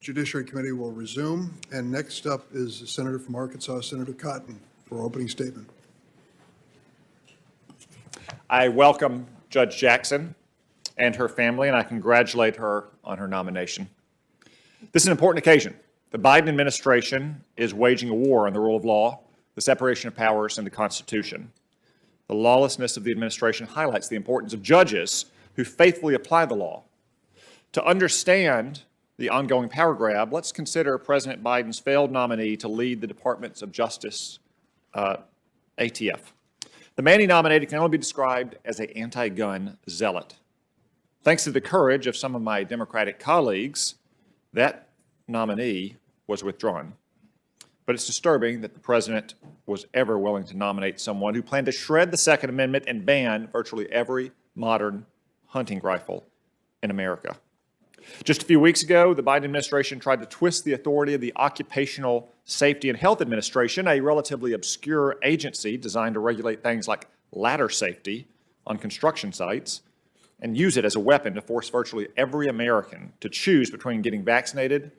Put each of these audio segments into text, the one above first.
Judiciary Committee will resume. And next up is the Senator from Arkansas, Senator Cotton, for opening statement. I welcome Judge Jackson and her family, and I congratulate her on her nomination. This is an important occasion. The Biden administration is waging a war on the rule of law, the separation of powers, and the Constitution. The lawlessness of the administration highlights the importance of judges who faithfully apply the law. To understand the ongoing power grab, let's consider President Biden's failed nominee to lead the Department of Justice, ATF. The man he nominated can only be described as an anti-gun zealot. Thanks to the courage of some of my Democratic colleagues, that nominee was withdrawn. But it's disturbing that the president was ever willing to nominate someone who planned to shred the Second Amendment and ban virtually every modern hunting rifle in America. Just a few weeks ago, the Biden administration tried to twist the authority of the Occupational Safety and Health Administration, a relatively obscure agency designed to regulate things like ladder safety on construction sites, and use it as a weapon to force virtually every American to choose between getting vaccinated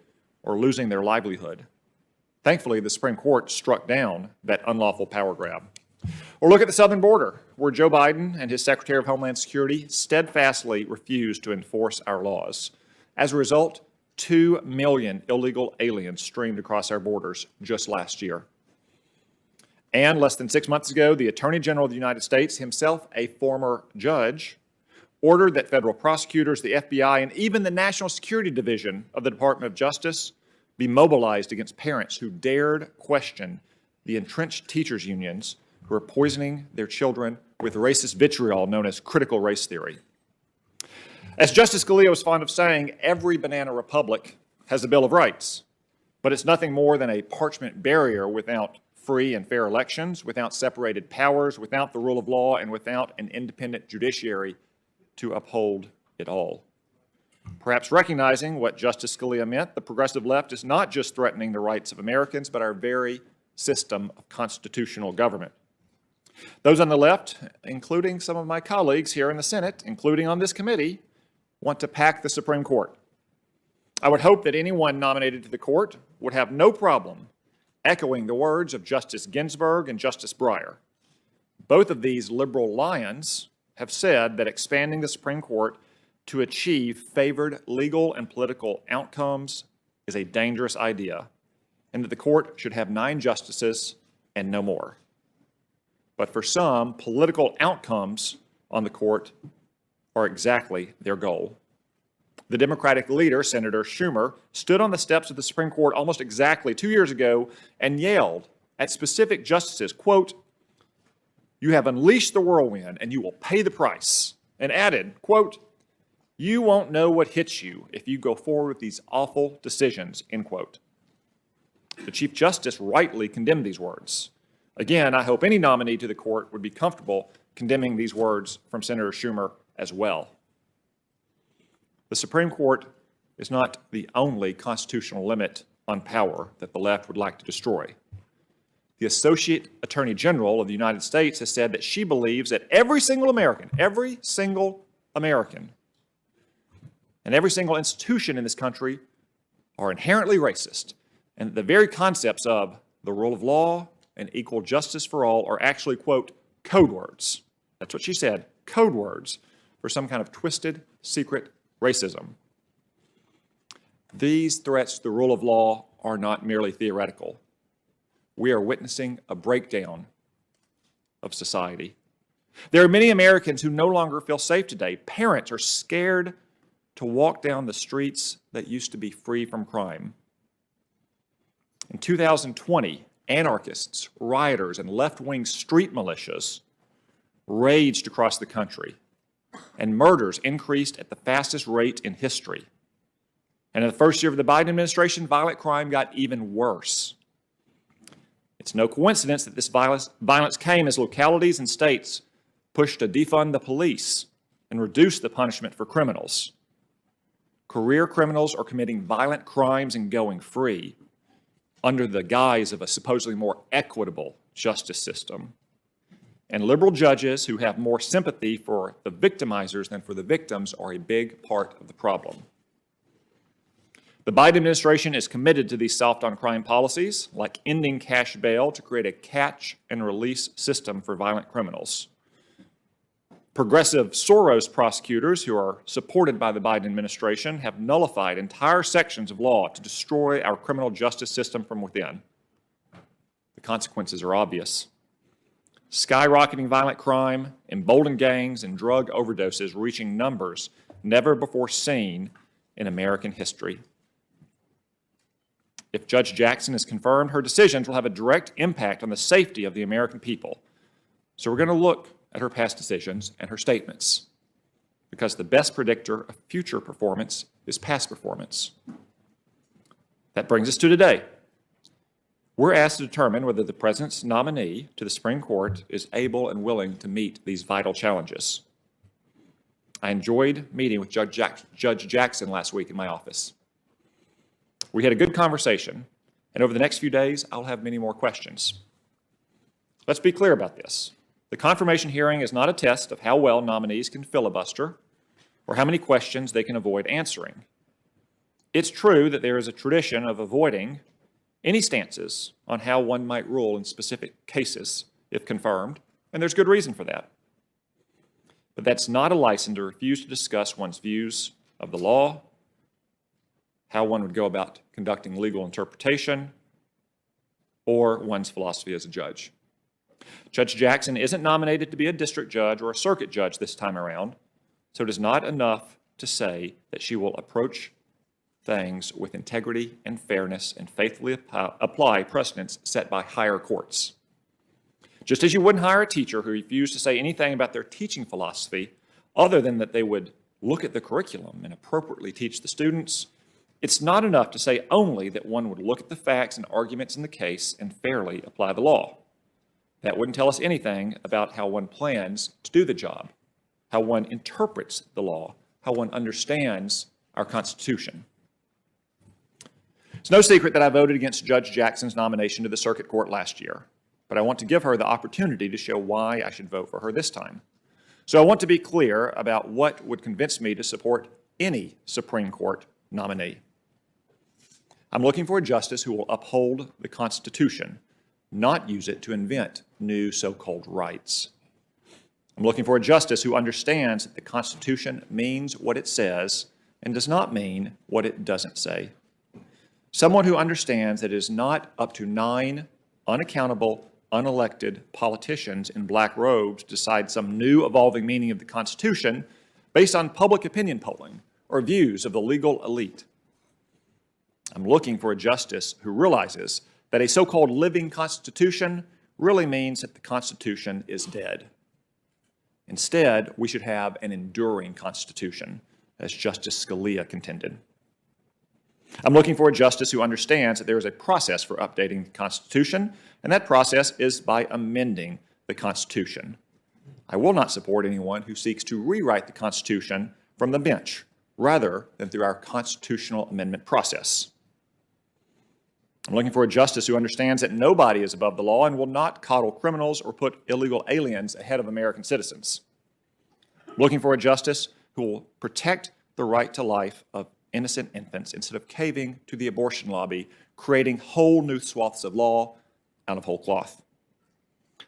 or losing their livelihood. Thankfully, the Supreme Court struck down that unlawful power grab. Or look at the southern border, where Joe Biden and his Secretary of Homeland Security steadfastly refused to enforce our laws. As a result, 2 million illegal aliens streamed across our borders just last year. And less than 6 months ago, the Attorney General of the United States, himself a former judge, ordered that federal prosecutors, the FBI, and even the National Security Division of the Department of Justice be mobilized against parents who dared question the entrenched teachers' unions who are poisoning their children with racist vitriol known as critical race theory. As Justice Scalia was fond of saying, every banana republic has a Bill of Rights, but it's nothing more than a parchment barrier without free and fair elections, without separated powers, without the rule of law, and without an independent judiciary to uphold it all. Perhaps recognizing what Justice Scalia meant, the progressive left is not just threatening the rights of Americans, but our very system of constitutional government. Those on the left, including some of my colleagues here in the Senate, including on this committee, want to pack the Supreme Court. I would hope that anyone nominated to the court would have no problem echoing the words of Justice Ginsburg and Justice Breyer. Both of these liberal lions have said that expanding the Supreme Court to achieve favored legal and political outcomes is a dangerous idea, and that the court should have 9 justices and no more. But for some, political outcomes on the court are exactly their goal. The Democratic leader, Senator Schumer, stood on the steps of the Supreme Court almost exactly 2 years ago and yelled at specific justices, quote, "You have unleashed the whirlwind and you will pay the price," and added, quote, "You won't know what hits you if you go forward with these awful decisions," end quote. The Chief Justice rightly condemned these words. Again, I hope any nominee to the court would be comfortable condemning these words from Senator Schumer as well. The Supreme Court is not the only constitutional limit on power that the left would like to destroy. The Associate Attorney General of the United States has said that she believes that every single American, and every single institution in this country are inherently racist, and the very concepts of the rule of law and equal justice for all are actually, quote, code words. That's what she said, code words for some kind of twisted, secret racism. These threats to the rule of law are not merely theoretical. We are witnessing a breakdown of society. There are many Americans who no longer feel safe today. Parents are scared to walk down the streets that used to be free from crime. In 2020, anarchists, rioters, and left-wing street militias raged across the country, and murders increased at the fastest rate in history. And in the first year of the Biden administration, violent crime got even worse. It's no coincidence that this violence came as localities and states pushed to defund the police and reduce the punishment for criminals. Career criminals are committing violent crimes and going free under the guise of a supposedly more equitable justice system. And liberal judges who have more sympathy for the victimizers than for the victims are a big part of the problem. The Biden administration is committed to these soft-on-crime policies, like ending cash bail to create a catch-and-release system for violent criminals. Progressive Soros prosecutors who are supported by the Biden administration have nullified entire sections of law to destroy our criminal justice system from within. The consequences are obvious. Skyrocketing violent crime, emboldened gangs, and drug overdoses reaching numbers never before seen in American history. If Judge Jackson is confirmed, her decisions will have a direct impact on the safety of the American people. So we're going to look at her past decisions and her statements, because the best predictor of future performance is past performance. That brings us to today. We're asked to determine whether the President's nominee to the Supreme Court is able and willing to meet these vital challenges. I enjoyed meeting with Judge Jackson last week in my office. We had a good conversation, and over the next few days, I'll have many more questions. Let's be clear about this. The confirmation hearing is not a test of how well nominees can filibuster or how many questions they can avoid answering. It's true that there is a tradition of avoiding any stances on how one might rule in specific cases if confirmed, and there's good reason for that. But that's not a license to refuse to discuss one's views of the law, how one would go about conducting legal interpretation, or one's philosophy as a judge. Judge Jackson isn't nominated to be a district judge or a circuit judge this time around, so it is not enough to say that she will approach things with integrity and fairness and faithfully apply precedents set by higher courts. Just as you wouldn't hire a teacher who refused to say anything about their teaching philosophy other than that they would look at the curriculum and appropriately teach the students, it's not enough to say only that one would look at the facts and arguments in the case and fairly apply the law. That wouldn't tell us anything about how one plans to do the job, how one interprets the law, how one understands our Constitution. It's no secret that I voted against Judge Jackson's nomination to the Circuit Court last year, but I want to give her the opportunity to show why I should vote for her this time. So I want to be clear about what would convince me to support any Supreme Court nominee. I'm looking for a justice who will uphold the Constitution, not use it to invent new so-called rights. I'm looking for a justice who understands that the Constitution means what it says and does not mean what it doesn't say. Someone who understands that it is not up to 9 unaccountable, unelected politicians in black robes to decide some new evolving meaning of the Constitution based on public opinion polling or views of the legal elite. I'm looking for a justice who realizes that a so-called living Constitution really means that the Constitution is dead. Instead, we should have an enduring Constitution, as Justice Scalia contended. I'm looking for a justice who understands that there is a process for updating the Constitution, and that process is by amending the Constitution. I will not support anyone who seeks to rewrite the Constitution from the bench, rather than through our constitutional amendment process. I'm looking for a justice who understands that nobody is above the law and will not coddle criminals or put illegal aliens ahead of American citizens. I'm looking for a justice who will protect the right to life of innocent infants instead of caving to the abortion lobby, creating whole new swaths of law out of whole cloth.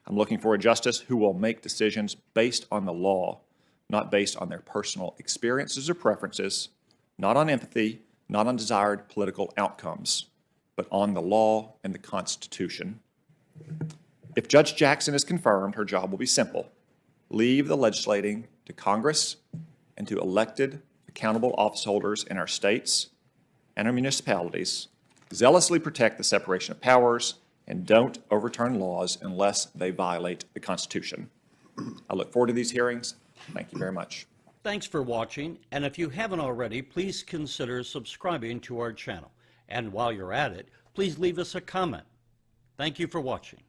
I'm looking for a justice who will make decisions based on the law, not based on their personal experiences or preferences, not on empathy, not on desired political outcomes, but on the law and the Constitution. If Judge Jackson is confirmed, her job will be simple. Leave the legislating to Congress and to elected, accountable office holders in our states and our municipalities. Zealously protect the separation of powers and don't overturn laws unless they violate the Constitution. I look forward to these hearings. Thank you very much. Thanks for watching, and if you haven't already, please consider subscribing to our channel. And while you're at it, please leave us a comment. Thank you for watching.